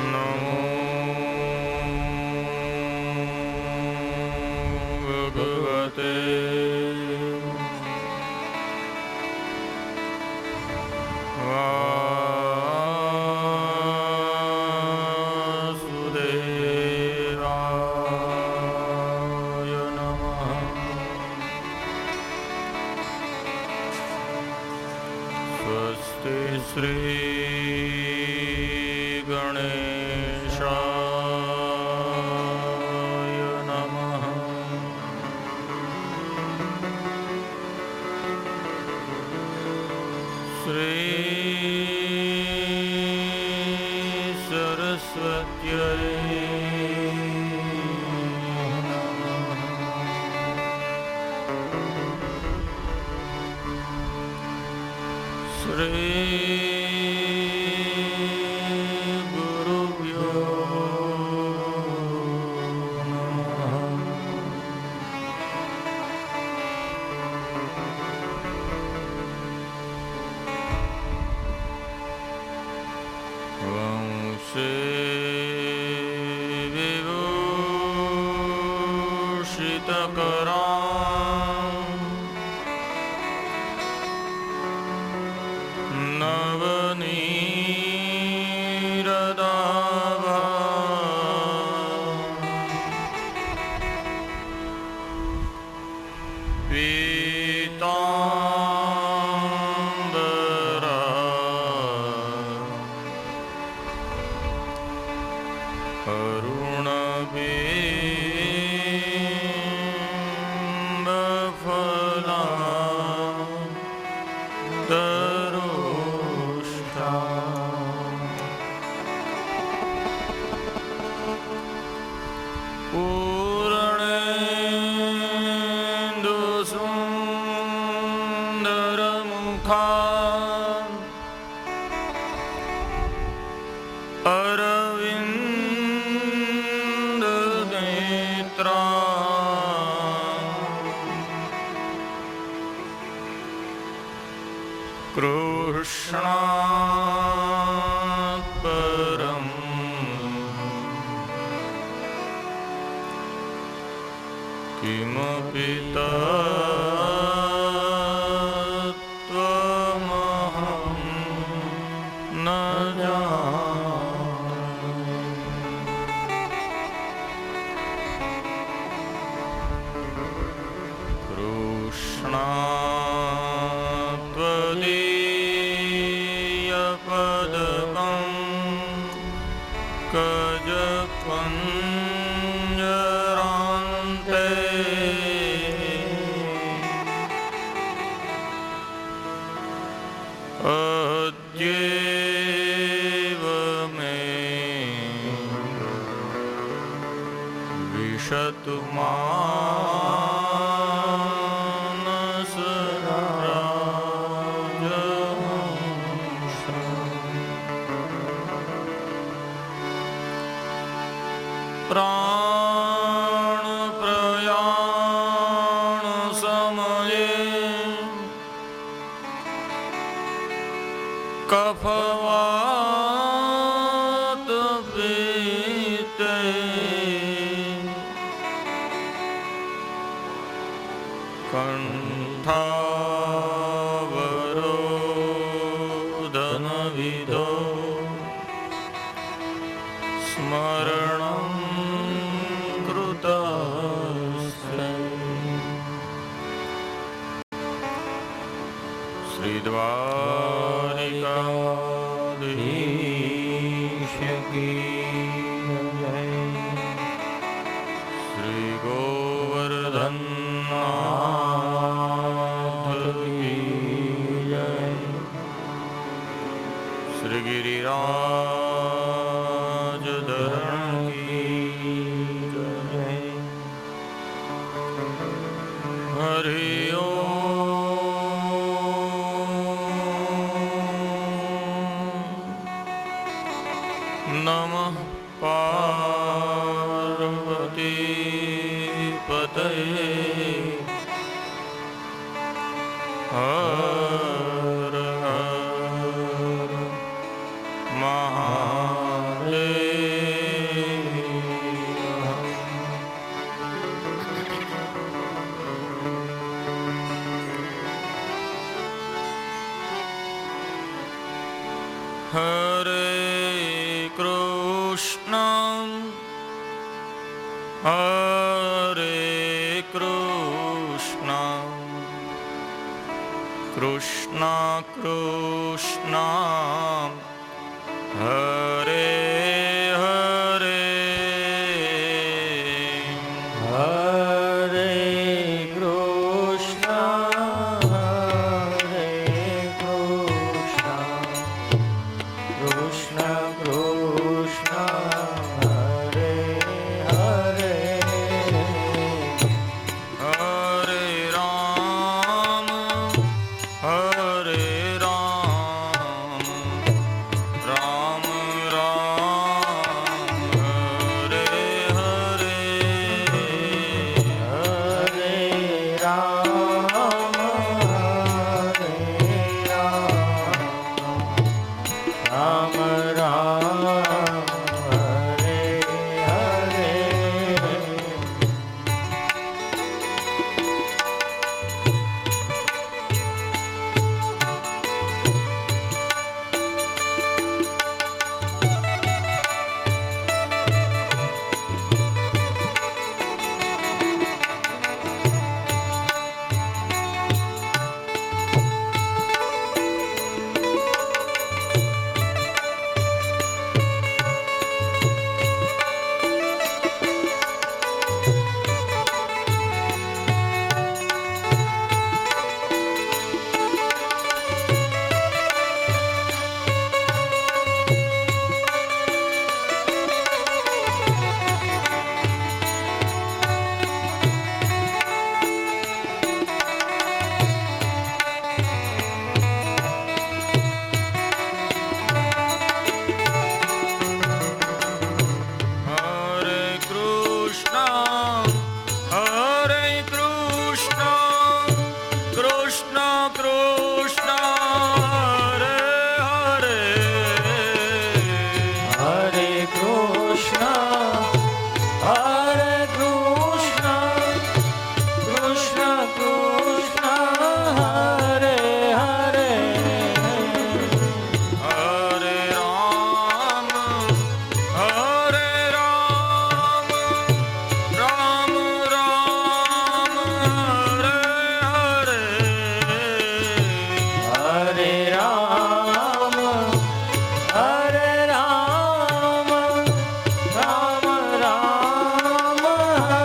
નમો ભગવતે વાસુદેવાય નમઃ. સ્વસ્તિ શ્રી ગણેશાય નમઃ. શ્રી સરસ્વત્યૈ નમઃ. શ્રી ગુરુભ્યો નમઃ. વંશે વિભૂષિતકરાં નવનીરદાભા પીતાંબરા અરુણબિંબફલાદરુષ્ટા પૂર્ણેન્દુસુંદરમુખા કૃષ્ણાત પરમ કિમપિ તત્ત્વમહં ન જાનામિ. કૃષ્ણાત્વદીયપદકં કજકુંજરાન્તે અદ્યૈવ મે વિશતુ પ્રાણ પ્રયાણ સમયે કફવાત પીતે કંઠાવરોધન વિધો સ્મરણં કૃતસ્તે. શ્રી દ્વારિકાધીશ કી જય. શ્રી ગોવર્ધનનાથ કી જય. શ્રી ગિરિરાજધરણ કી જય. હરિ ઓમ નમઃ Parvati પતયે. Har Har Mahadev. Hare Krishna Krishna Krishna Hare Hare Hare Krishna Krishna Krishna Hare Hare Hare Ram Hare Ram Ram Ram Hare Hare Hare Ram Hare Ram Ram Hare Hare Hare Krishna Krishna Krishna Hare Hare Hare Krishna Krishna Krishna Hare Hare Hare Ram Ram Ram Hare Hare Hare Ram Ram Ram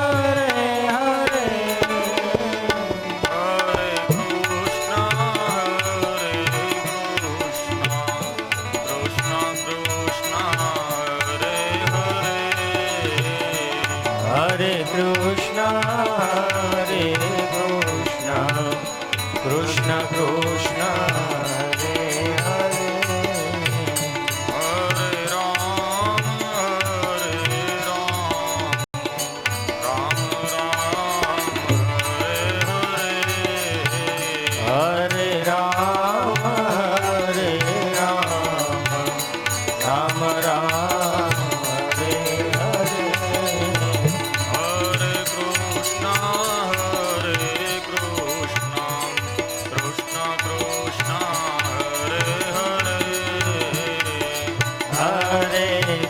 Hare Hare Hare Krishna Krishna Krishna Hare Hare Hare Krishna Krishna Krishna Hare Hare Hare Ram Ram Ram Hare Hare Hare Ram Ram Ram Hare Hare Hare Krishna Krishna Krishna Hare Hare Hare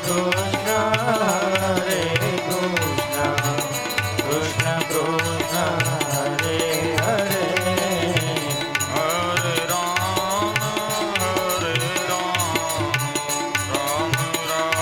Krishna Krishna Krishna Hare Hare Hare Ram Ram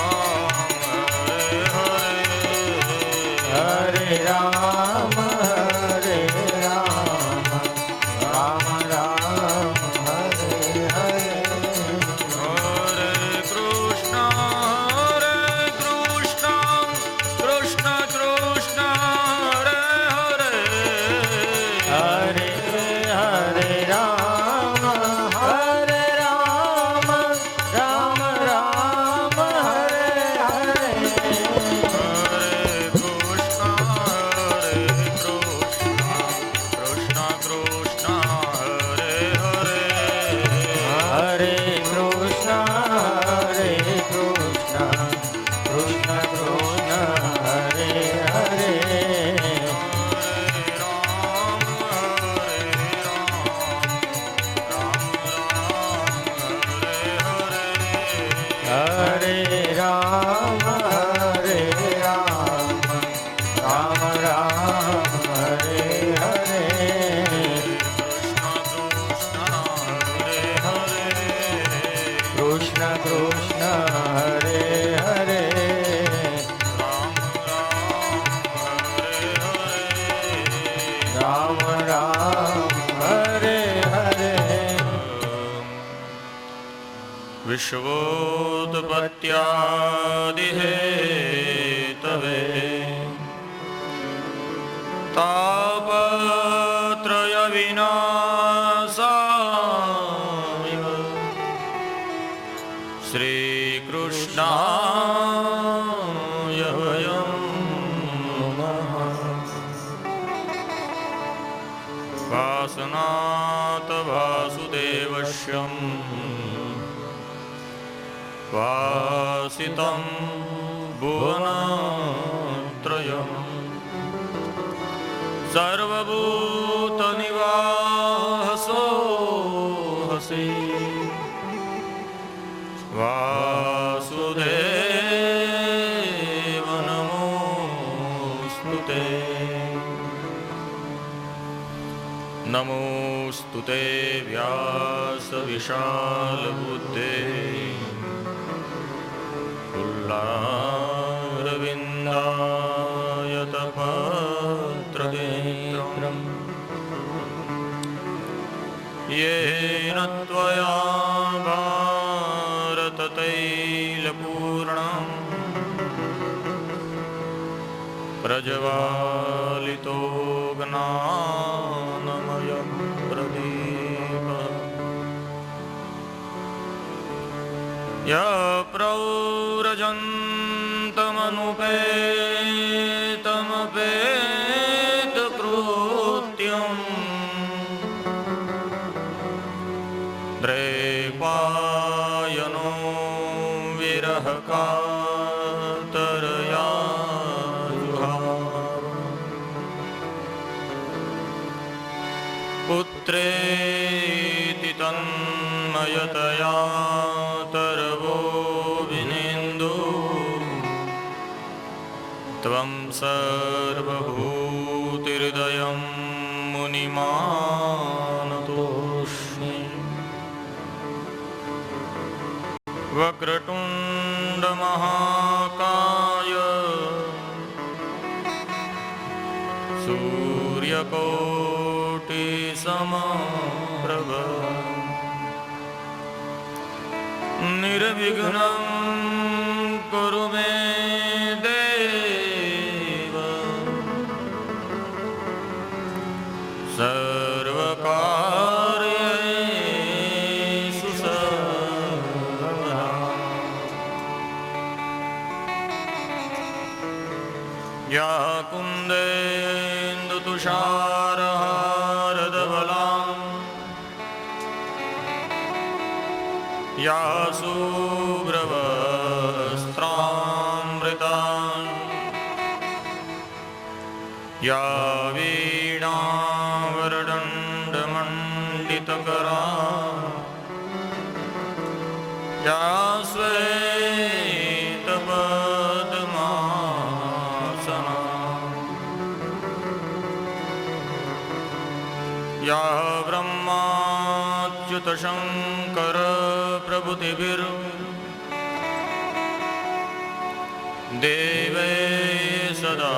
Krishna હરે હરે રામ રામ હરે હરે રામ રામ હરે હરે વિશ્વોત્પત્યાદિહેતવે તાપત્રય વિનાશાય શ્રી કૃષ્ણાય વયં નમઃ વાસનાત વાસુદેવસ્યં વાસિतं ભુવનત્રયં સર્વભૂતનિવાસો હસી વાસુદેવ નમોસ્તુતે નમોસ્તુતે વ્યાસ વિશાલબુદ્ધે પુલ્લારવિંદાયતપત્રનેત્રં येन त्वया भारततैलपूर्णम् प्रज्वालितो ज्ञानमयं प्रदीपः यप्रव्रजन्तमनुपेतमपेतकृत्यम् द्रैपायनो विरहकातरया जुहाव पुत्रेति तन्मयतया तरवो विनेन्दु त्वं सर्वभूतिहृदयं मुनिमानतोऽस्मि वक्रतुण्डमहाकाय सूर्यकोटिसमप्रभ निर्विघ्नं कुरु मे देव सर्वकार्येषु सर्वदा या कुन्देन्दुतुषारहारधवलां या शुभ्रवस्त्रामृता या वीणावरदण्डमण्डितकरा या श्वेतपद्मासना या ब्रह्माच्युतशङ्कर प्रभृतिभिर् देवे सदा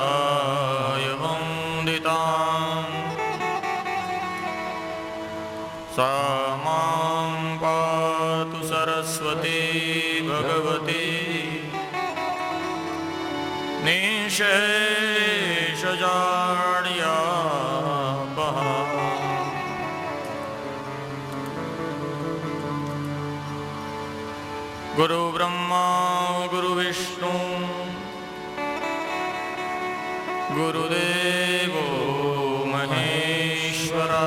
वन्दिता सा मां पातु सरस्वती भगवती निःशेषजाड्यापहा गुरु ब्रह्मा गुरु विष्णु गुरुदेवो महेश्वरा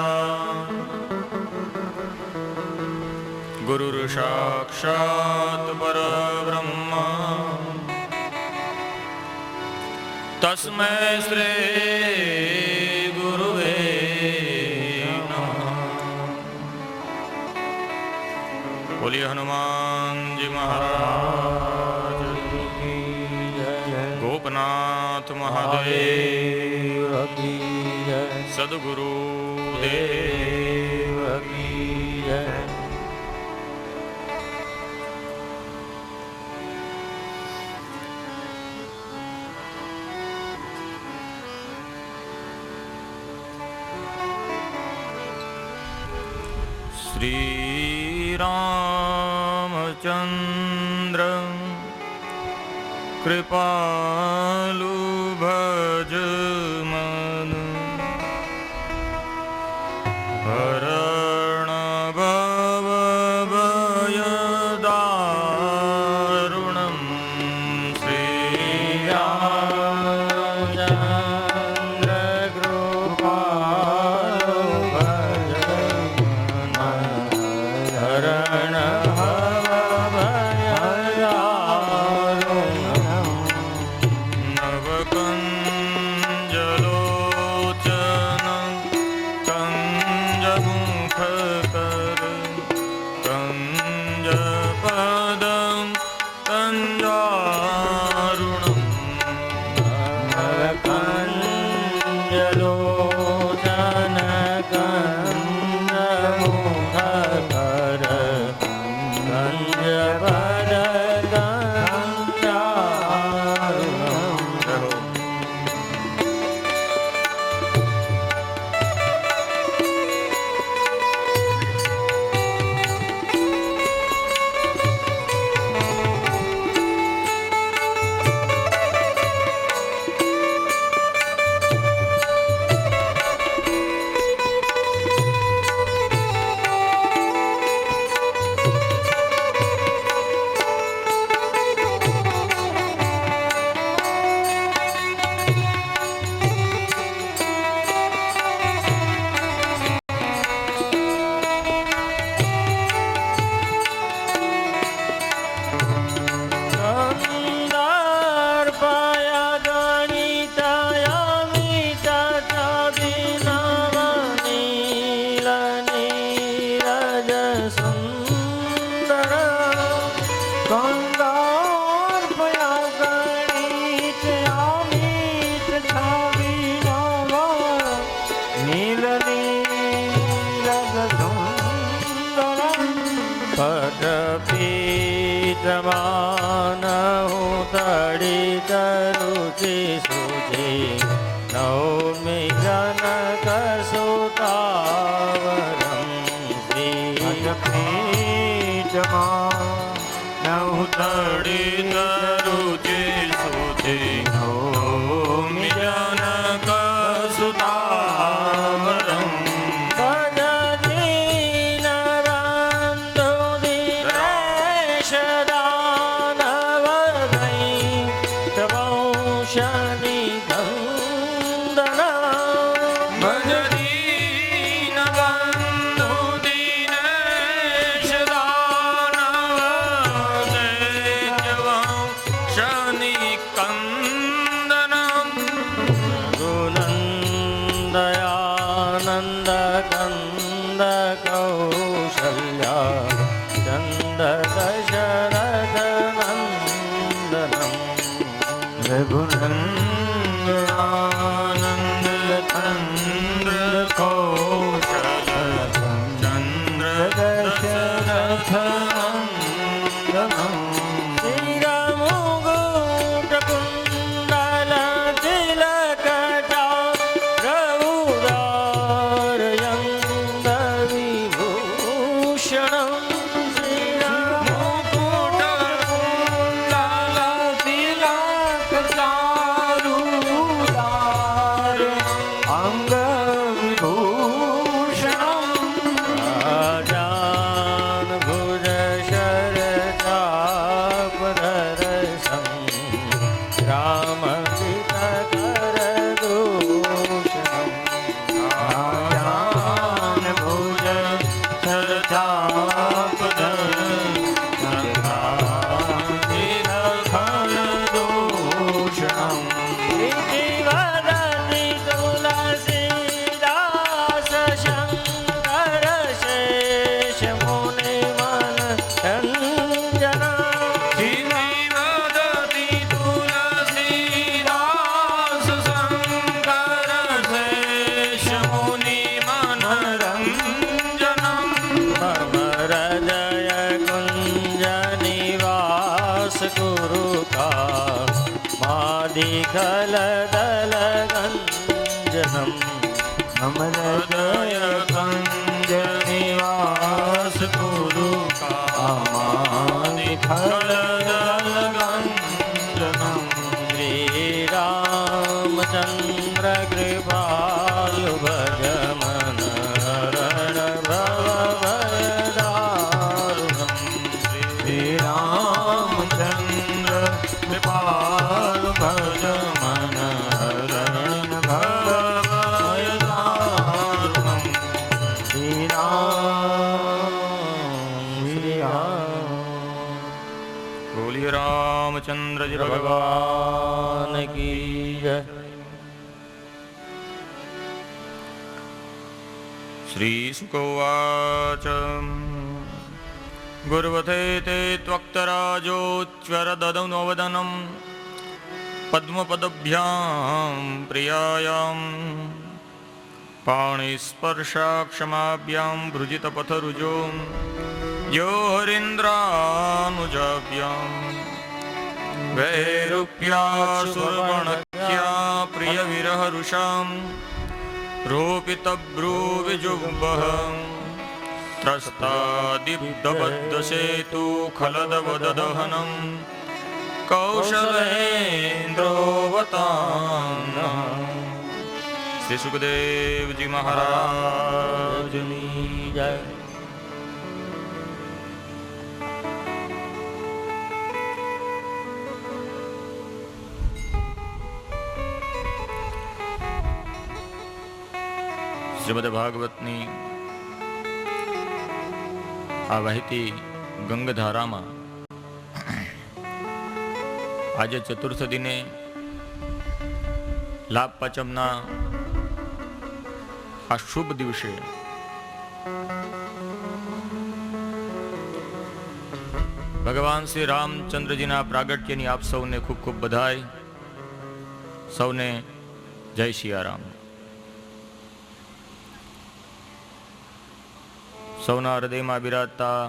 गुरुर्साक्षात् परब्रह्म तस्मै श्री गुरुवे नमः। बोलिए हनुमान जी महाराज की जय गोपनाथ महादेव की जय सद्गुरु देव की जय શ્રી રામચંદ્ર કૃપાલુ ભજ મન હરણ ભવ ભયદારુણમ શ્રી રામચંદ્ર કૃપાલુ ભજ મન હરણ ભવ ભયદારુણમ નવકંજલોચન કંજમુખ કર કંજપદમ કંજારુણમ કંજલોચન કંજમુખ કર કંજપદ કંજારુણમ પીતમાન ઉતડિત રુચિ સુચિ નૌમિ જનક સુતાવરમ શ્રી પીતમાન ઉતડિત રુચિ સુચિ નૌમિ જનક સુતાવરમ દયાનંદ કંદ કૌશલ્યા ચંદ દશરથ નંદનમ રઘુનંદનાનંદ ચંદ્ર કૌશલ ચંદ્ર દશરથ નંદનમ मादिखल दल गंजनम हृदय कंज निवास હરદલગંજનમ શ્રી રામચંદ્ર કૃપાલુ ભજ મન હરણ ભવ ભયદારુણમ શ્રી રામચંદ્ર કૃપાલ ભજ મન હરણ ભવ ભયદારુણમ શ્રી રામ બોલિए રામચંદ્રજી ભગવાન ભગવાન કી જય. શ્રી શુકોવાચ ગુર્વતે તે ત્વક્તરાજોચ્ચરદદનોવદનમ પદ્મપદભ્યાં પ્રિયાયાં પાણિસ્પર્શાક્ષમાભ્યાં ભૃજિતપથરુજો યો હરીન્દ્રાનુજાભ્યાં વૈરૂપ્યા સુર્વણખ્યા પ્રિયવિરહરુષાં રોપિતબ્રૂવિજુમ્બઃ ત્રસ્તાદીપ્તબદ્ધસેતુ ખલદવદદહનં કૌશલેન્દ્રોવતાન્નઃ. શ્રી સુખદેવજી મહારાજની જય. શ્રીમદ ભાગવતની આ વહેતી ગંગધારામાં આજે ચતુર્થ દિને લાભ પાંચમના આ શુભ દિવસે ભગવાન શ્રી રામચંદ્રજીના પ્રાગટ્યની આપ સૌને ખૂબ ખૂબ બધાઈ. સૌને જય સિયારામ. સૌના હૃદયમાં બિરાજતા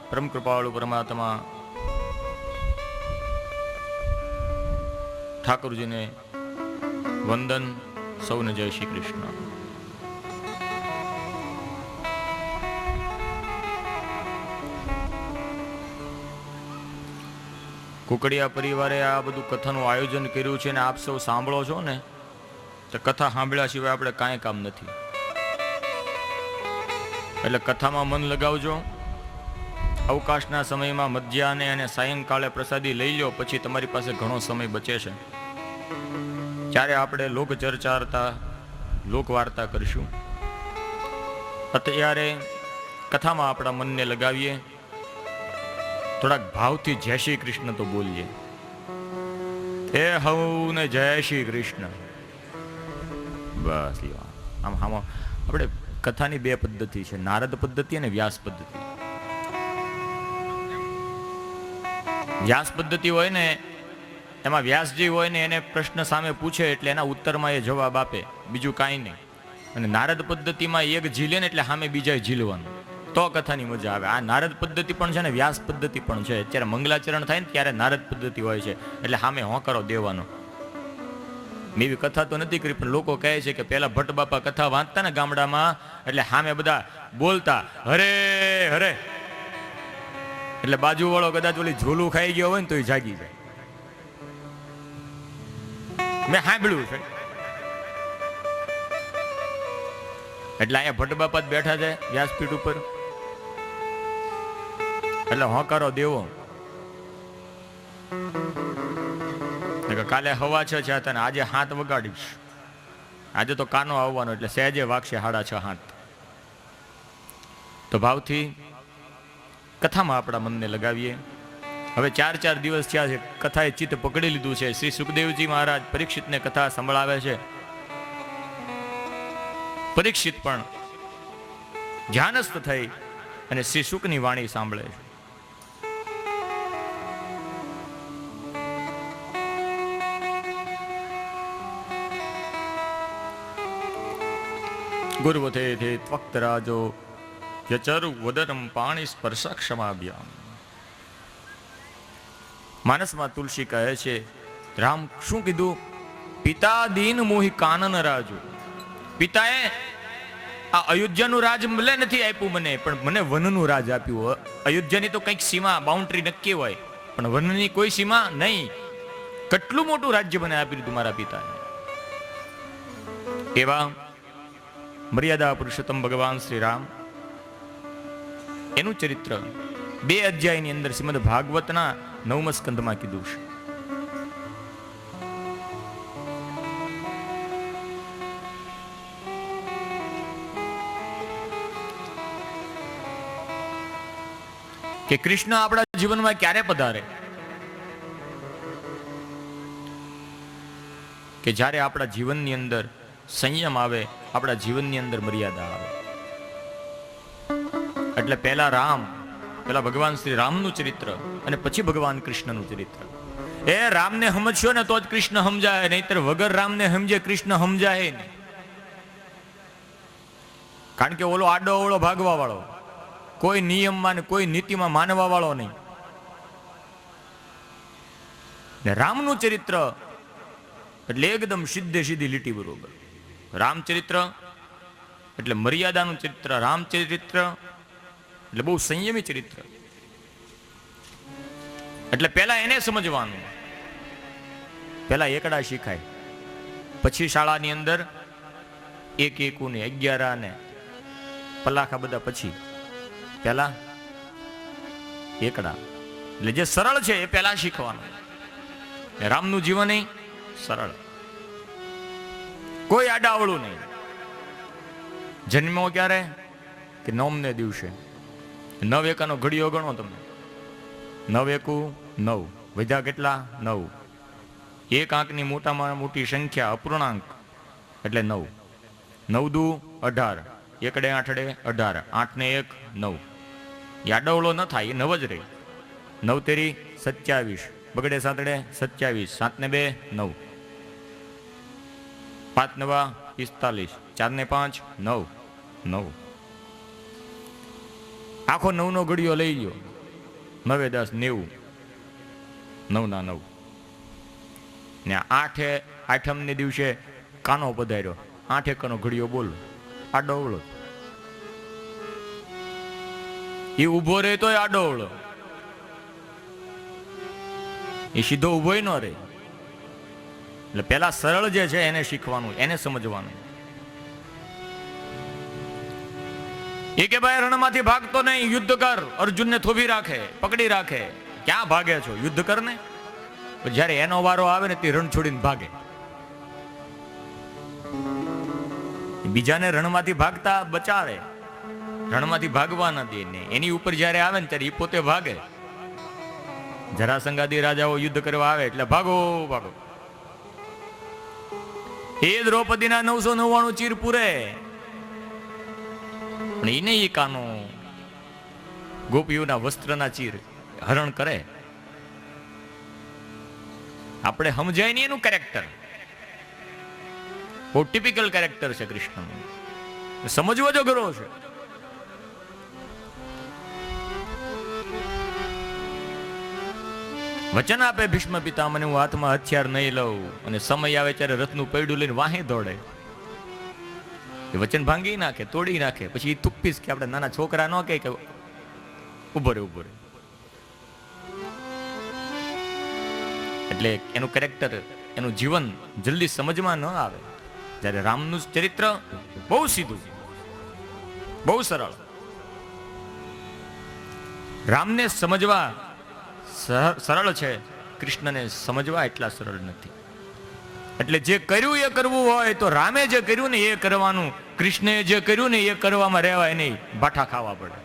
પરમ કૃપાળુ પરમાત્મા ઠાકોરજીને વંદન. સૌને જય શ્રી કૃષ્ણ. કુકડિયા પરિવારે આ બધું કથાનું આયોજન કર્યું છે ને આપ સૌ સાંભળો છો ને તો કથા સાંભળ્યા સિવાય આપણે કાંઈ કામ નથી. એટલે કથામાં મન લગાવજો. અવકાશના સમયમાં મધ્યાહને અને સાયંકાળે પ્રસાદી લઈ લો, પછી તમારી પાસે ઘણો સમય બચે છે. ત્યારે આપણે લોક ચર્ચાર્તા લોક વાર્તા કરીશું. અત્યારે કથામાં આપણા મનને લગાવીએ. થોડાક ભાવથી જય શ્રી કૃષ્ણ તો બોલીએ. એ હવને જય શ્રી કૃષ્ણ. બસ આમ આપણે કથાની બે પદ્ધતિ છે, નારદ પદ્ધતિ અને વ્યાસ પદ્ધતિ. વ્યાસ પદ્ધતિ હોય ને એમાં વ્યાસજી હોય ને એને પ્રશ્ન સામે પૂછે એટલે એના ઉત્તરમાં એ જવાબ આપે, બીજું કાંઈ નહીં. અને નારદ પદ્ધતિમાં એક ઝીલે ને એટલે સામે બીજા ઝીલવાનું, તો કથાની મજા આવે. આ નારદ પદ્ધતિ પણ છે ને વ્યાસ પદ્ધતિ પણ છે. અત્યારે મંગલાચરણ થાય ને ત્યારે નારદ પદ્ધતિ હોય છે, એટલે સામે હોંકારો દેવાનો. મેં એવી કથા તો નથી કરી, પણ લોકો કહે છે કે પેલા ભટ્ટ બાપા કથા વાંચતા ને ગામડામાં, એટલે સામે બધા બોલતા હરે હરે, એટલે બાજુ વાળો કદાચ ઓલી ઝોલું ખાઈ ગયો હોય ને તો એ જાગી જાય. મેં સાંભળ્યું છે. એટલે અહીંયા ભટ્ટ બાપા જ બેઠા છે વ્યાસપીઠ ઉપર, એટલે હોંકારો દેવો. કાલે હવા 6 હતા ને આજે 7 વગાડીશ. આજે તો કાનો આવવાનો એટલે સહેજે વાગશે 6:30. તો ભાવથી કથામાં આપણા મનને લગાવીએ. હવે 4 દિવસ થયા છે, કથાએ ચિત્ત પકડી લીધું છે. શ્રી સુખદેવજી મહારાજ પરીક્ષિતને કથા સંભળાવે છે. પરીક્ષિત પણ ધ્યાનસ્થ થઈ અને શ્રી શુકની વાણી સાંભળે છે. ગુરુવતે થે ત્વક્તરાજો યચરુ વદનમ પાણી સ્પર્શક્ષમાભ્યામ. માનસમાં તુલસી કહે છે, રામ શું કીધું? પિતા દીન મોહી કાનન રાજુ. પિતાએ આ અયોધ્યાનું રાજ ભલે નથી આપ્યું મને, પણ મને વનનું રાજ આપ્યું. અયોધ્યાની તો કંઈક સીમા બાઉન્ડ્રી નક્કી હોય, પણ વનની કોઈ સીમા નહીં. કેટલું મોટું રાજ્ય મને આપી દીધું મારા પિતાએ. એવા મર્યાદા પુરુષોત્તમ ભગવાન શ્રી રામ, એનું ચરિત્ર 2 અધ્યાયની અંદર શ્રીમદ ભાગવતના 9મા સ્કંદમાં કીધું છે. કે કૃષ્ણ આપણા જીવનમાં ક્યારે પધારે? કે જ્યારે આપણા જીવનની અંદર સંયમ આવે, આપણા જીવનની અંદર મર્યાદા આવે. એટલે પહેલા ભગવાન શ્રી રામનું ચરિત્ર અને પછી ભગવાન કૃષ્ણનું ચરિત્ર. એ રામને સમજશો ને તો જ કૃષ્ણ સમજાય, નહીતર વગર રામને સમજે કૃષ્ણ સમજાય નહીં. કારણ કે ઓલો આડો અવળો ભાગવા વાળો, કોઈ નિયમમાં ને કોઈ નીતિમાં માનવા વાળો નહીં. ને રામનું ચરિત્ર એટલે એકદમ સીધી લીટી બરોબર. રામચરિત્ર એટલે મર્યાદાનું ચરિત્ર, રામચરિત્ર એટલે બહુ સંયમી ચરિત્ર. એટલે પહેલા એને સમજવાનું, પહેલા એકડા શીખાય, પછી શાળાની અંદર 1 1 ને 11 ને પલાખા બધા પછી. પહેલા એકડા એટલે જે સરળ છે એ પહેલા શીખવાનું. રામનું જીવન સરળ, કોઈ આડાવળું નહીં. જન્મો ક્યારે? કે 9ને દિવસે. 9 એકાનો ઘડિયો ગણો તમે. 9 એકુ 9, વધ્યા કેટલા? 9. એક આંકની મોટામાં મોટી સંખ્યા અપૂર્ણાંક એટલે 9. 9 દુ 18, એકડે આઠડે 18, 8 ને 1 9. આડાવળો ન થાય, એ 9 જ રહે. 9 તેરી 27, બગડે સાતડે 27, 7 ને 2 9, 5 નવા 45, 4 ને 5 9 9. આખો 9 નો ઘડિયો લઈ ગયો. 9 10 90, 9 ના 9. ને 8 આઠમને દિવસે કાનો પધાર્યો. 8 એકનો ઘડિયો બોલો, આડો અવળો. એ ઉભો રહે તોય આડો અવળો, એ સીધો ઉભો ન રહે. એટલે પેલા સરળ જે છે એને શીખવાનું, એને સમજવાનું. એ કે ભાઈ રણમાંથી ભાગતો નહીં, યુદ્ધ કર. અર્જુનને થોભી રાખે, પકડી રાખે. ક્યાં ભાગે છો? યુદ્ધ કર ને. જયારે એનો વારો આવે ને તે રણ છોડીને ભાગે. બીજાને રણમાંથી ભાગતા બચાવે, રણમાંથી ભાગવા ન દે. એની ઉપર જયારે આવે ને ત્યારે એ પોતે ભાગે. જરાસંઘાદી રાજાઓ યુદ્ધ કરવા આવે એટલે ભાગો ભાગો. એ દ્રૌપદીના 999 ચીર પૂરે, પણ એને એ કાનો ગોપીઓના વસ્ત્રના ચીર હરણ કરે. આપણે સમજાય નહીં એનું કેરેક્ટર. બહુ ટિપિકલ કેરેક્ટર છે કૃષ્ણનું, સમજવો જ અઘરો છે. વચન આપે ભીષ્મ પિતામહને, હું હાથમાં હથિયાર નહીં લઉં, અને સમય આવે ત્યારે રથનું પૈડું લઈને વાહે દોડે. એ વચન ભાંગી નાખે, તોડી નાખે. પછી તુપ્પીસ કે આપણે નાના છોકરા ન કે ઉભો રે ઉભો રે. એટલે એનું કેરેક્ટર, એનું જીવન જલ્દી સમજમાં ન આવે. જ્યારે રામનું ચરિત્ર બહુ સીધું, બહુ સરળ. રામને સમજવા સરળ છે, કૃષ્ણને સમજવા એટલા સરળ નથી. એટલે જે કર્યું એ કરવું હોય તો રામે જે કર્યું ને એ કરવાનું, કૃષ્ણએ જે કર્યું ને એ કરવામાં રહેવાય નહીં, બાઠા ખાવા પડે.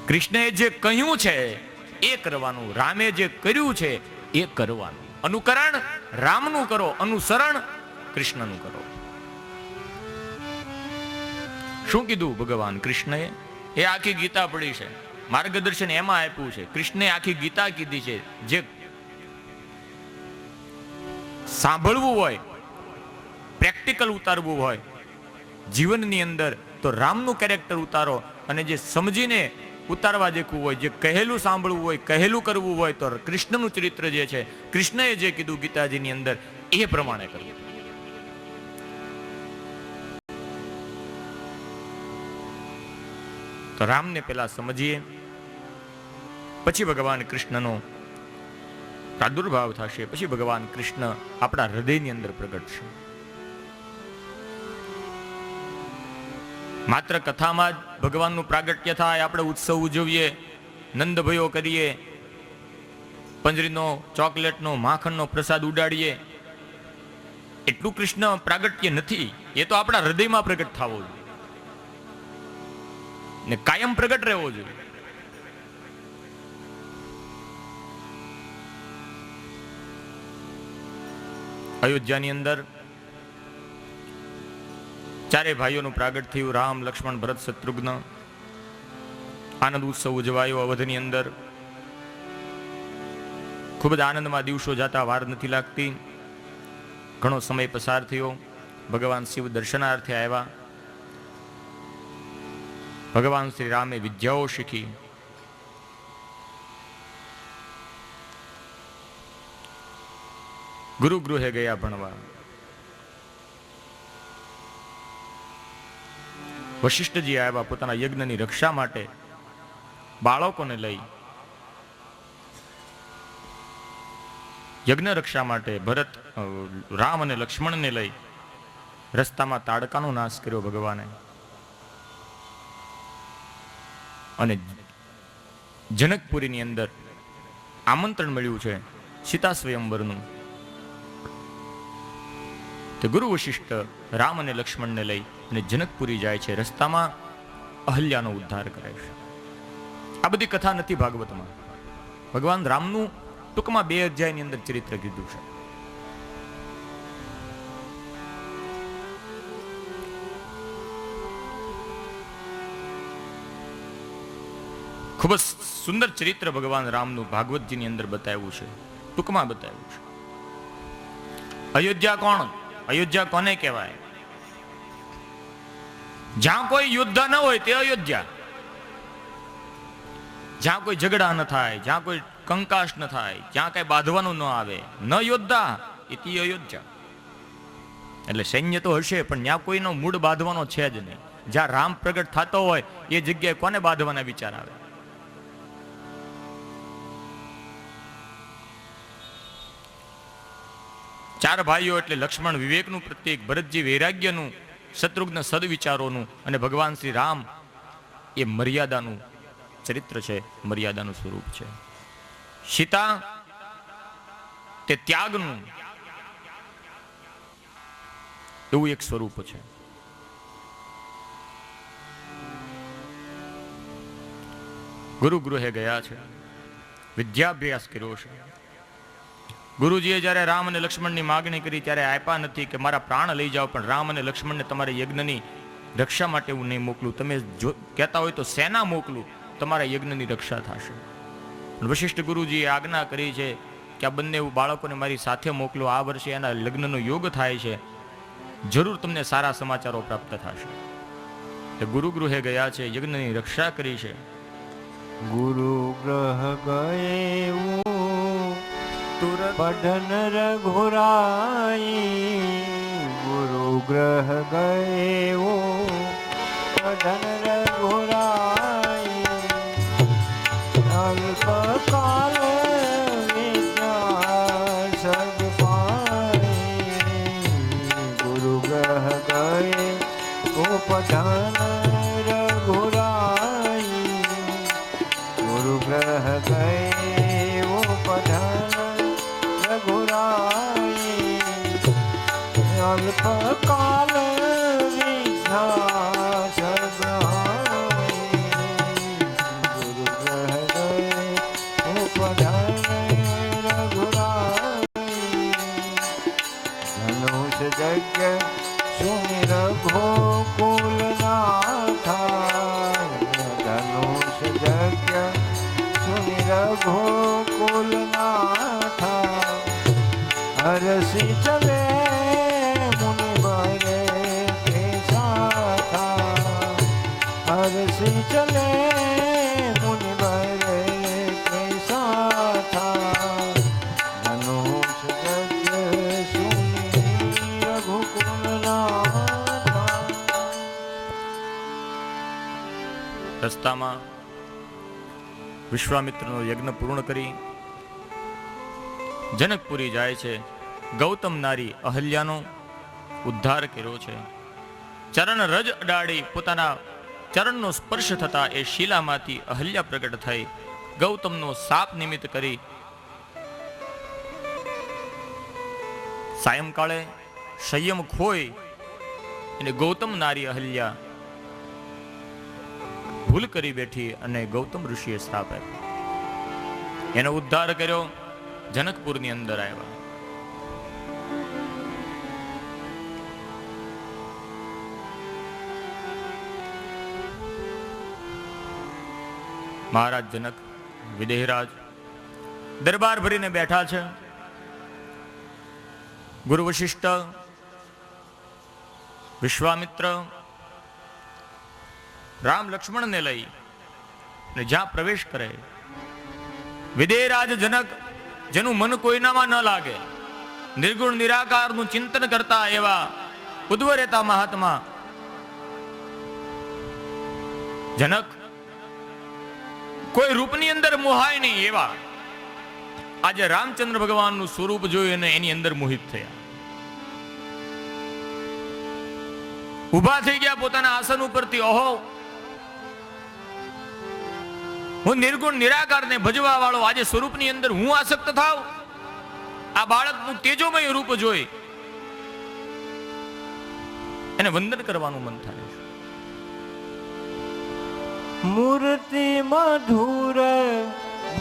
કૃષ્ણએ જે કહ્યું છે એ કરવાનું, રામે જે કર્યું છે એ કરવાનું. અનુકરણ રામનું કરો, અનુસરણ કૃષ્ણનું કરો. શું કીધું ભગવાન કૃષ્ણએ? એ આખી ગીતા પડી છે, માર્ગદર્શન એમાં આપ્યું છે. કૃષ્ણે આખી ગીતા કીધી છે. જે સાંભળવું હોય, પ્રેક્ટિકલ ઉતારવું હોય જીવનની અંદર, તો રામનું કેરેક્ટર ઉતારો. અને જે સમજીને ઉતારવા જેવું હોય, જે કહેલું સાંભળવું હોય, કહેલું કરવું હોય, તો કૃષ્ણનું ચરિત્ર જે છે, કૃષ્ણએ જે કીધું ગીતાજીની અંદર, એ પ્રમાણે કરવું. તો રામને પેલા સમજીએ, પછી ભગવાન કૃષ્ણનો પ્રાદુર્ભાવ થશે, પછી ભગવાન કૃષ્ણ આપણા હૃદયની અંદર પ્રગટશે. માત્ર કથામાં જ ભગવાનનું પ્રાગટ્ય થાય, આપણે ઉત્સવ ઉજવીએ, નંદભયો કરીએ, પંજરીનો, ચોકલેટનો, માખણનો પ્રસાદ ઉડાડીએ, એટલું કૃષ્ણ પ્રાગટ્ય નથી. એ તો આપણા હૃદયમાં પ્રગટ થવો જોઈએ ને કાયમ પ્રગટ રહેવો જોઈએ. અયોધ્યાની અંદર ચારે ભાઈઓનું પ્રાગટ થયું, રામ, લક્ષ્મણ, ભરત, શત્રુઘ્ન. આનંદ ઉત્સવ ઉજવાયો અવધની અંદર. ખૂબ જ આનંદમાં દિવસો જતા વાર નથી લાગતી. ઘણો સમય પસાર થયો. ભગવાન શિવ દર્શનાર્થે આવ્યા. ભગવાન શ્રી રામે વિદ્યાઓ શીખી. ગુરુ ગૃહે ગયા ભણવા. વશિષ્ઠજી આવ્યા પોતાના યજ્ઞની રક્ષા માટે. બાળકોને લઈ યજ્ઞ રક્ષા માટે ભરત, રામ અને લક્ષ્મણને લઈ રસ્તામાં તાડકાનો નાશ કર્યો ભગવાને. અને જનકપુરીની અંદર આમંત્રણ મળ્યું છે સીતા સ્વયંવરનું. તે ગુરુ વશિષ્ઠ રામ અને લક્ષ્મણને લઈ અને જનકપુરી જાય છે. રસ્તામાં અહલ્યાનો ઉદ્ધાર કરે છે. આ બધી કથા નથી ભાગવતમાં. ભગવાન રામનું ટૂંકમાં 2 અધ્યાયની અંદર ચરિત્ર કીધું છે. ખૂબ જ સુંદર ચરિત્ર ભગવાન રામનું ભાગવતજીની અંદર બતાવ્યું છે, ટૂંકમાં બતાવ્યું છે. અયોધ્યા કોણ? અયોધ્યા કોને કહેવાય? જ્યાં કોઈ યુદ્ધ ન હોય તે અયોધ્યા. જ્યાં કોઈ ઝઘડા ન થાય, જ્યાં કોઈ કંકાશ ન થાય, જ્યાં કઈ બાંધવાનું ન આવે, ન યોદ્ધા ઇતિ અયોધ્યા. એટલે સૈન્ય તો હશે પણ ત્યાં કોઈનો મૂળ બાંધવાનો છે જ નહીં. જ્યાં રામ પ્રગટ થતો હોય એ જગ્યાએ કોને બાંધવાના વિચાર આવે? ચાર ભાઈઓ એટલે લક્ષ્મણ વિવેકનું પ્રતીક, ભરતજી વૈરાગ્યનું, શત્રુઘ્ન સદવિચારોનું અને ભગવાન શ્રી રામ એ મર્યાદાનું ચરિત્ર છે, મર્યાદાનું સ્વરૂપ છે. સીતા તે ત્યાગનું એવું એક સ્વરૂપ છે. ગુરુ ગૃહે ગયા છે, વિદ્યાભ્યાસ કર્યો છે. ગુરુજીએ જ્યારે રામ અને લક્ષ્મણની માગણી કરી ત્યારે આપ્યા નથી કે મારા પ્રાણ લઈ જાઓ, પણ રામ અને લક્ષ્મણને તમારા યજ્ઞની રક્ષા માટે હું નહીં મોકલું. તમે જો કહેતા હોય તો સેના મોકલું, તમારા યજ્ઞની રક્ષા થશે. વશિષ્ઠ ગુરુજીએ આજ્ઞા કરી છે કે આ બંને બાળકોને મારી સાથે મોકલો. આ વર્ષે એના લગ્નનો યોગ થાય છે, જરૂર તમને સારા સમાચારો પ્રાપ્ત થશે. તે ગુરુ ગૃહે ગયા છે, યજ્ઞની રક્ષા કરી છે. ગુરુ ગ્રહ ગયે પઢન રઘુરાઈ. ગુરુ ગ્રહ ગયે પઢન રઘુરાઈ. અલ્પકાલ વિદ્યા સદ પાઈ. ગુરુ ગ્રહ ગયે પઢન રઘુરાઈ. ગુરુ ગ્રહ ગયે પઢન અલ્પકાલ વિદ્યા સદહાઈ. ગુરુ ગ્રહ ગયે ઉપધન રઘુરાઈ. ધનુષ જગ્ય સુનિ રઘુકુલ નાથા. ધનુષ જગ્ય સુનિ રઘુકુલ નાથા. હરસી ચલે ચલે મુનિ બરે કે સાથા. ધનુષ જગ્ય સુનિ રઘુકુલ નાથા. અવસ્થામાં વિશ્વામિત્રનો યજ્ઞ પૂર્ણ કરી જનકપુરી જાય છે. ગૌતમ નારી અહલ્યાનો ઉદ્ધાર કર્યો છે. ચરણ રજ અડાડી પોતાના ચરણનો સ્પર્શ થતા એ શિલામાંથી અહલ્યા પ્રગટ થઈ ગૌતમનો શાપ નિમિત્ત કરી સાયંકાળે સંયમ ખોઈ અને ગૌતમ નારી અહલ્યા ભૂલ કરી બેઠી અને ગૌતમ ઋષિએ શ્રાપ આપ્યો. એનો ઉદ્ધાર કર્યો. જનકપુરની અંદર આવ્યા. મહારાજ જનક વિદેહરાજ દરબાર ભરીને બેઠા છે. ગુરુ વશિષ્ઠ, વિશ્વામિત્ર રામ લક્ષ્મણને લઈ અને જ્યાં પ્રવેશ કરે વિદેહરાજ જનક જેનું મન કોઈનામાં ન લાગે, નિર્ગુણ નિરાકારનું ચિંતન કરતા એવા ઉદ્વ રહેતા મહાત્મા જનક કોઈ રૂપની અંદર મોહાય નહીં એવા આજે રામચંદ્ર ભગવાનનું સ્વરૂપ જોયું અને એની અંદર મોહિત થયા. ઉભા થઈ ગયા પોતાના આસન ઉપરથી. ઓહો, હું નિર્ગુણ નિરાકારને ભજવા વાળો આજે સ્વરૂપની અંદર હું આસક્ત થાવ. આ બાળકનું તેજોમય રૂપ જોઈ એને વંદન કરવાનું મન થાય છે. મૂર્તિ મધુર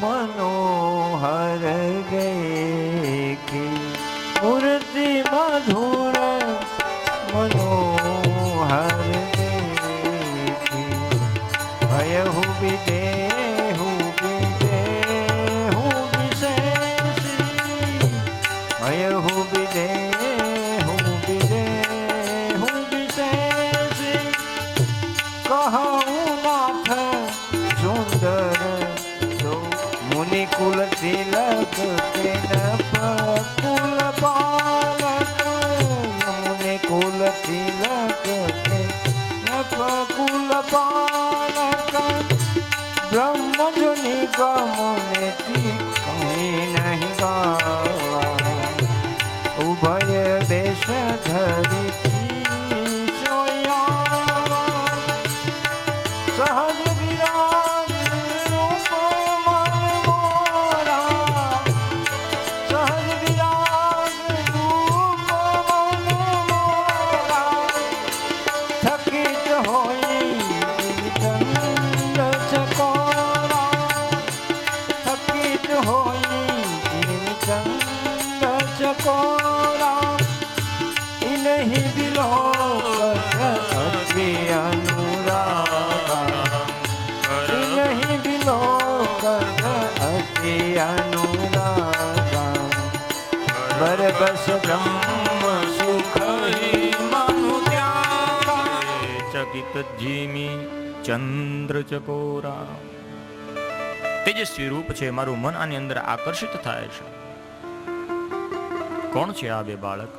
મનોહર ગઈ, મૂર્તિ મધુર મનોહર ગઈ, ભયહુ વિદેહુ વિદેહુ વિશેષી, ભયહુ વિદેહુ વિદેહુ વિશેષી, કહું મુનિકુલ તિલક કે નપકુલ બાલક, મુનિકુલ તિલક કે નપકુલ બાલક, બ્રહ્મજો નિગમનેથી કहीं નહીં ગાવા, ઉભય દેશ ધરી સોયા, સહજ વિરાજ બસ બ્રહ્મ સુખ મનુ ચકિત જીમી ચંદ્ર ચકોરા. તેજસ્વી રૂપ છે. મારું મન આની અંદર આકર્ષિત થાય છે. કોણ છે આ બે બાળક?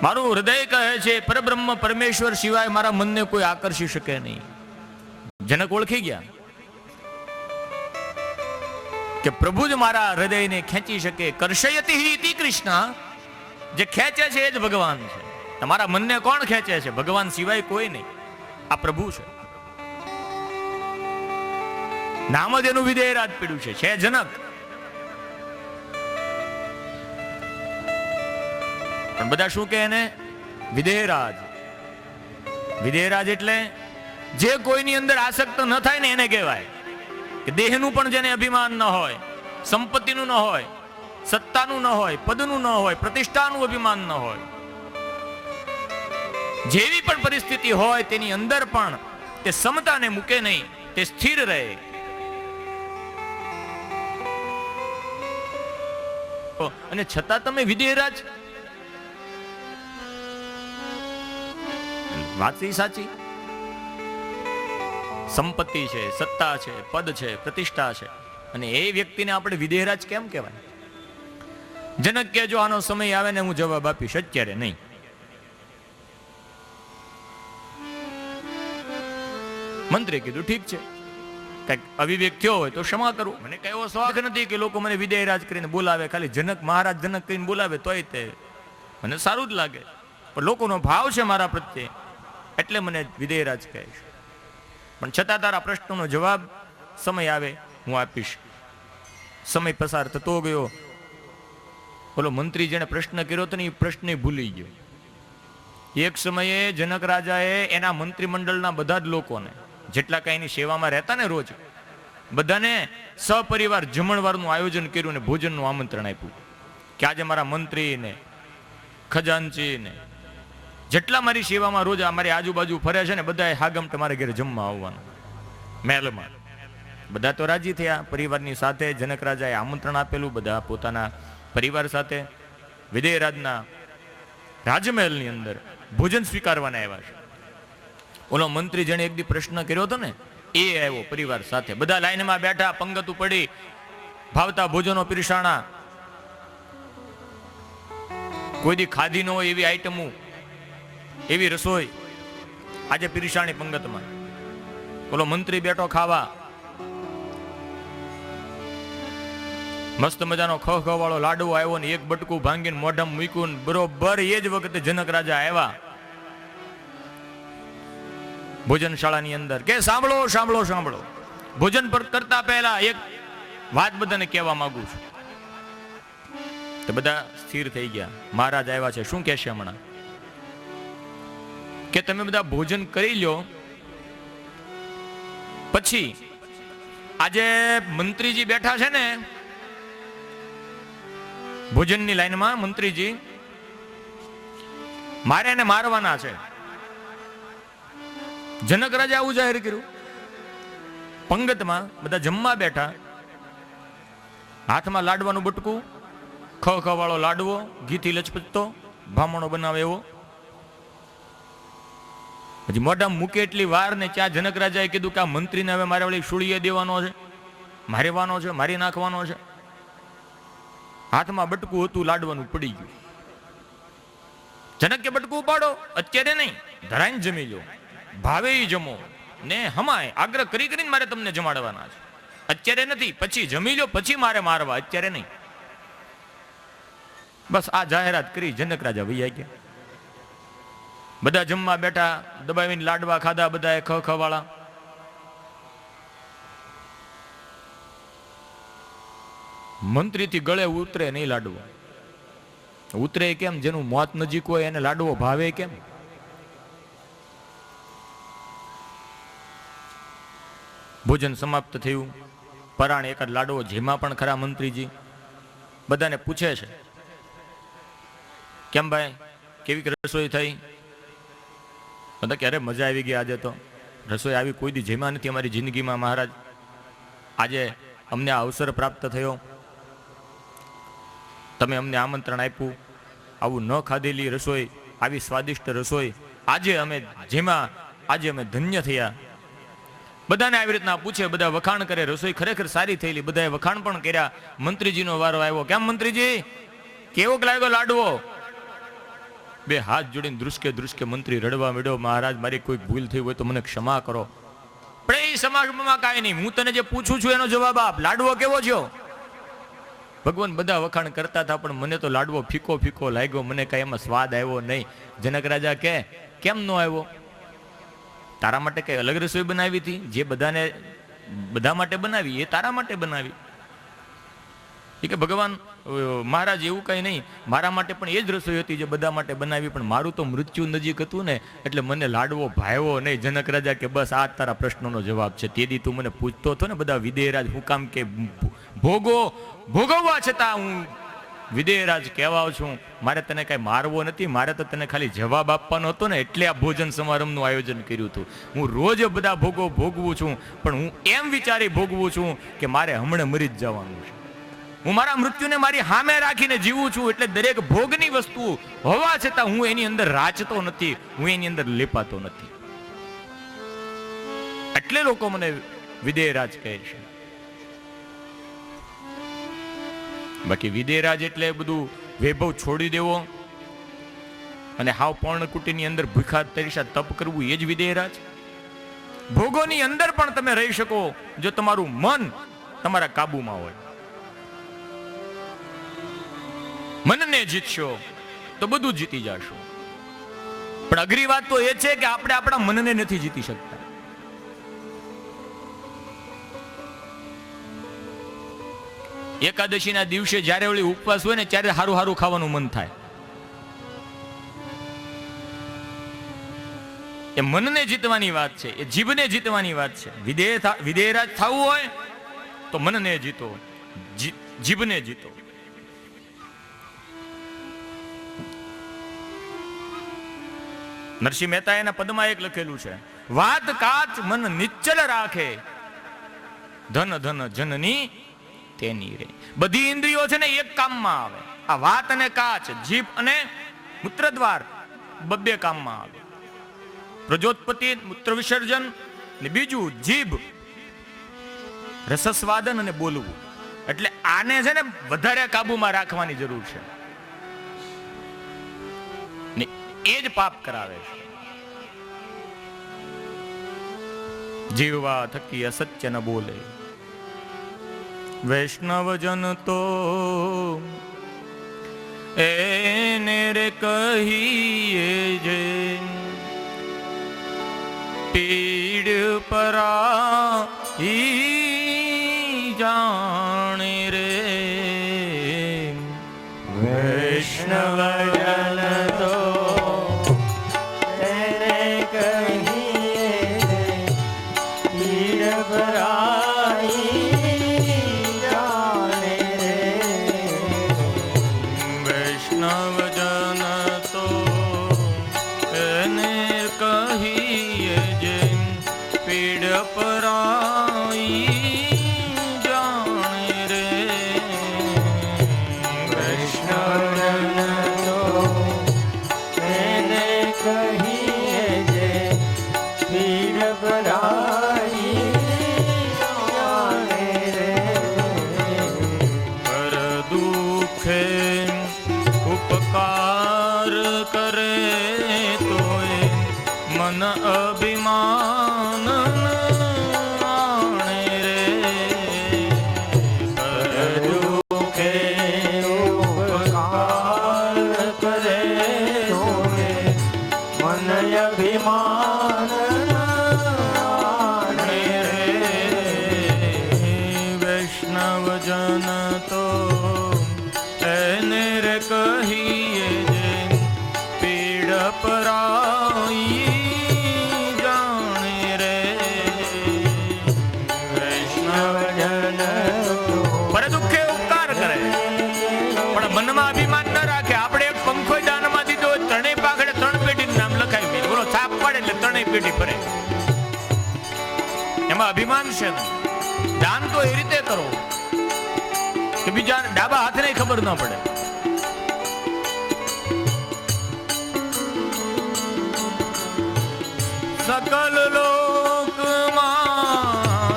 મારું હૃદય કહે છે પરબ્રહ્મ પરમેશ્વર સિવાય મારા મનને કોઈ આકર્ષી શકે નહીં. જનક ઓળખી ગયા કે પ્રભુ જ મારા હૃદયને ખેંચી શકે. કર્ષયતિ ઇતિ કૃષ્ણ, જે ખેંચે છે એ જ ભગવાન છે. તમારા મનને કોણ ખેંચે છે? ભગવાન સિવાય કોઈ નહીં. આ પ્રભુ છે. નામ જ એનું વિદેહરાજ પીડ્યું છે જનક. પણ બધા શું કહે એને? વિદેહરાજ. વિદેહરાજ એટલે જે કોઈની અંદર આસક્ત ન થાય ને એને કહેવાય. કે દેહનું પણ જેને અભિમાન ન હોય, સંપત્તિનું ન હોય, સત્તાનું ન હોય, પદનું ન હોય, પ્રતિષ્ઠાનું અભિમાન ન હોય, જેવી પણ પરિસ્થિતિ હોય તેની અંદર પણ તે સમતાને મૂકે નહીં, તે સ્થિર રહે. અને છતાં તમે વિદેહરાજ. વાત સાચી. સંપત્તિ છે, સત્તા છે, પદ છે, પ્રતિષ્ઠા છે, અને એ વ્યક્તિને આપણે વિદેહરાજ કેમ કહેવાય? જનક કે જો આનો સમય આવે ને હું જવાબ આપીશ, અત્યારે નહીં. મંત્રીએ કીધું ઠીક છે, કઈક અવિવેક થયો હોય તો ક્ષમા કરું, મને કઈ એવો શોખ નથી કે લોકો મને વિદેયરાજ કરીને બોલાવે, ખાલી જનક મહારાજ જનક કરીને બોલાવે તોય તે મને સારું જ લાગે, પણ લોકોનો ભાવ છે મારા પ્રત્યે એટલે મને વિદેયરાજ કહે છે. પણ છતાં તારા પ્રશ્નનો જવાબ સમય આવે હું આપીશ. સમય પસાર થતો ગયો. બોલો મંત્રી જેને પ્રશ્ન કર્યો હતો ને એ પ્રશ્ન ભૂલી ગયો. એક સમયે જનક રાજાએ એના મંત્રીમંડળના બધા જ લોકોને જેટલા કઈ એની સેવામાં રહેતા ને રોજ બધાને સપરિવાર જમણવારનું આયોજન કર્યું ને ભોજનનું આમંત્રણ આપ્યું કે આજે મારા મંત્રી ને ખજાનચી ને જેટલા મારી સેવામાં રોજ અમારી આજુબાજુ ફરે છે ને બધાએ હાગમટે મારે ઘરે જમવા આવવાનું મહેલમાં. બધા તો રાજી થયા પરિવારની સાથે. જનક રાજાએ આમંત્રણ આપેલું, બધા પોતાના પરિવાર સાથે વિદેયરાજના રાજમહેલની અંદર ભોજન સ્વીકારવાના આવ્યા છે. ઓલો મંત્રી જેને એક દી પ્રશ્ન કર્યો હતો ને એ આવ્યો પરિવાર સાથે. બધા લાઈનમાં બેઠા, પંગતું પડી, ભાવતા ભોજનો પીરસાણા. કોઈ દી ખાધી ન હોય એવી આઈટમો, એવી રસોઈ આજે પીરસાણી પંગતમાં. ઓલો મંત્રી બેઠો ખાવા. મસ્ત મજાનો ખ વાળો લાડવો આવ્યો ને એક બટકું ભાંગીને મોઢામાં મૂક્યું ને બરોબર એ જ વખતે જનક રાજા આવ્યા ભોજનશાળાની અંદર કે સાંભળો સાંભળો સાંભળો, ભોજન પર કરતા પહેલા એક વાત બધાને કહેવા માંગુ છું. તો બધા સ્થિર થઈ ગયા. મહારાજ આવ્યા છે, શું કહેશે હમણાં? કે તમે બધા ભોજન કરી લ્યો, પછી આજે મંત્રીજી બેઠા છે ને ભોજનની લાઈનમાં, મંત્રીજી મારે એને મારવાના છે. જનક રાજા આવું જાહેર કર્યું. પંગતમાં બધા જમવા બેઠા, હાથમાં લાડવાનું બટકું, ખ વાળો લાડવો, ઘીથી લચપચતો, ભામણો બનાવે એવો. પછી મોઢામાં મૂકે એટલી વાર ને ત્યાં જનક રાજાએ કીધું કે આ મંત્રીને હવે મારે વળી સુળીએ દેવાનો છે, મારવાનો છે, મારી નાખવાનો છે. હાથમાં બટકું હતું, લાડવાનું પડી ગયું. જનક કે બટકું ઉપાડો, અત્યારે નહીં, ધરાઈને જમી લો, ભાવે જમો ને હમાય આગ્રહ કરી કરીને મારે તમને જમાડવાના છે. અત્યારે નથી, પછી જમી લો, પછી મારે મારવા, અત્યારે નહીં. બસ આ જાહેરાત કરી જનક રાજા વૈયા ગયા. બધા જમવા બેઠા, દબાવીને લાડવા ખાધા બધાએ ખ વાળા. મંત્રીથી ગળે ઉતરે નહીં લાડવો. ઉતરે કેમ? જેનું મોત નજીક હોય એને લાડવો ભાવે કેમ? ભોજન સમાપ્ત થયું. પરાણે એકાદ લાડવો જેમાં પણ ખરા મંત્રીજી. બધાને પૂછે છે, કેમ ભાઈ કેવી રસોઈ થઈ? બધા કે અરે મજા આવી ગઈ, આજે તો રસોઈ આવી કોઈ દી જેમાં નથી અમારી જિંદગીમાં મહારાજ. આજે અમને આ અવસર પ્રાપ્ત થયો, તમે અમને આમંત્રણ આપ્યું, આવું ન ખાધેલી રસોઈ, આવી સ્વાદિષ્ટ રસોઈ આજે અમે જેમાં આજે અમે ધન્ય થયા. બધાને આવી રીતના પૂછે, બધા વખાણ કરે, રસોઈ ખરેખર સારી થયેલી. બધાએ વખાણ પણ કર્યા. મંત્રીજીનો વારો આવ્યો. કેમ મંત્રીજી, કેવો લાગ્યો લાડવો? બે હાથ જોડીને ધ્રુસકે ધ્રુસકે મંત્રી રડવા માંડ્યો, મહારાજ મારી કોઈ ભૂલ થઈ હોય તો મને ક્ષમા કરો. પણ એ સમાજમાં કાંઈ નહીં, હું તને જે પૂછું છું એનો જવાબ આપ. લાડવો કેવો છો? ભગવાન બધા વખાણ કરતા હતા પણ મને તો લાડવો ફીકો ફીકો લાગ્યો, મને કઈ એમાં સ્વાદ આવ્યો નહીં. જનક રાજા કે કેમ નો આવ્યો? તારા માટે કઈ અલગ રસોઈ બનાવી હતી? જે બધાને બધા માટે બનાવી એ તારા માટે બનાવી. એ કે ભગવાન મહારાજ એવું કઈ નહીં, મારા માટે પણ એ જ રસોઈ હતી જે બધા માટે બનાવી, પણ મારું તો મૃત્યુ નજીક હતું ને એટલે મને લાડવો ભાવ્યો નહીં. જનક રાજા કે બસ આ તારા પ્રશ્નનો જવાબ છે. તેથી તું મને પૂછતો હતો ને બધા વિદેયરાજ હું કામ કે ભોગવવા છતાં હું વિદેયરાજ કહેવાવ છું. મારે તને કઈ મારવો નથી, મારે તો તને ખાલી જવાબ આપવાનો હતો ને એટલે આ ભોજન સમારંભનું આયોજન કર્યું હતું. હું રોજ બધા ભોગવું છું પણ હું એમ વિચારી ભોગવું છું કે મારે હમણાં મરી જ જવાનું છે. હું મારા મૃત્યુને મારી સામે રાખીને જીવું છું. એટલે દરેક ભોગની વસ્તુ હોવા છતાં હું એની અંદર રાચતો નથી, હું એની અંદર લેપાતો નથી. એટલે લોકો મને વિદેયરાજ કહે છે. બાકી વિદેયરાજ એટલે બધું વૈભવ છોડી દેવો અને હાવ પર્ણકુટીની અંદર ભૂખા તરીસા તપ કરવું એ જ વિદેયરાજ? ભોગોની અંદર પણ તમે રહી શકો જો તમારું મન તમારા કાબુમાં હોય. મનને જીતશો તો બધું જીતી જશો. પણ અઘરી વાત તો એ છે કે આપણે આપણા મનને નથી જીતી શકતા. એકાદશીના દિવસે જ્યારે ઓલી ઉપવાસ હોય ને ત્યારે હારું હારું ખાવાનું મન થાય. એ મનને જીતવાની વાત છે, એ જીભને જીતવાની વાત છે. વિધેયરાજ થવું હોય તો મનને જીતો, જીભને જીતો. નરસિંહ મહેતા એના પદમાં એક લખેલું છે, વાત કાચ મન નિશ્ચલ રાખે, ધન ધન જનની તેની રે. બધી ઇન્દ્રિયો છે ને એક કામમાં આવે. આ વાત અને કાચ, જીભ અને મૂત્રદ્વાર બબ્બે કામમાં આવે. પ્રજોત્પત્તિ, મૂત્ર વિસર્જન, ને બીજું જીભ, રસસ્વાદન અને બોલવું. એટલે આને છે ને વધારે કાબુમાં રાખવાની જરૂર છે. ને એ જ પાપ કરાવે છે. જીવવા થકી અસત્ય ન બોલે. વૈષ્ણવજન તો એને રે કહીએ જે પીડ પરા જાણે રે. વૈષ્ણવજન તો એને કહીએ પીડ પરાઈ જાણે રે. વૈષ્ણવજન તો એને કહીએ જે પીડ પરાઈ જાણે રે. વૈષ્ણવજન તો એને કહીએ જે પીડ પરાઈ જાણે રે. પર દુખે ઉપકાર કરે તોય મન અભિમાન આણે રે. પર દુખે ઉપકાર કરે તોય મન અભિમાન આણે રે. વૈષ્ણવજન તો એને રે કહીએ જે પીડ પરાઈ જાણે રે. વૈષ્ણવજન પર દુઃખે ઉપકાર કરે પણ મનમાં અભિમાન ન રાખે. આપણે એક પંખો દાનમાં દીધો, ત્રણેય પાઘડે 3 પેઢીનું નામ લખાવી દે. બોલો, છાપ પડે એટલે 3 પેઢી ભરે. એમાં અભિમાન છે ને. દાન તો એ રીતે કરો કે બીજા ડાબા હાથને ખબર ન પડે. સકલ લોકમાં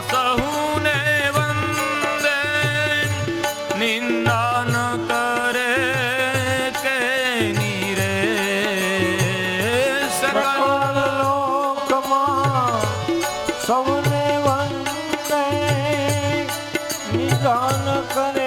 સહુને વંદે, નિંદા ન કરે કે નીરે. સકલ લોકમાં સૌને વંદે, નિદાન કરે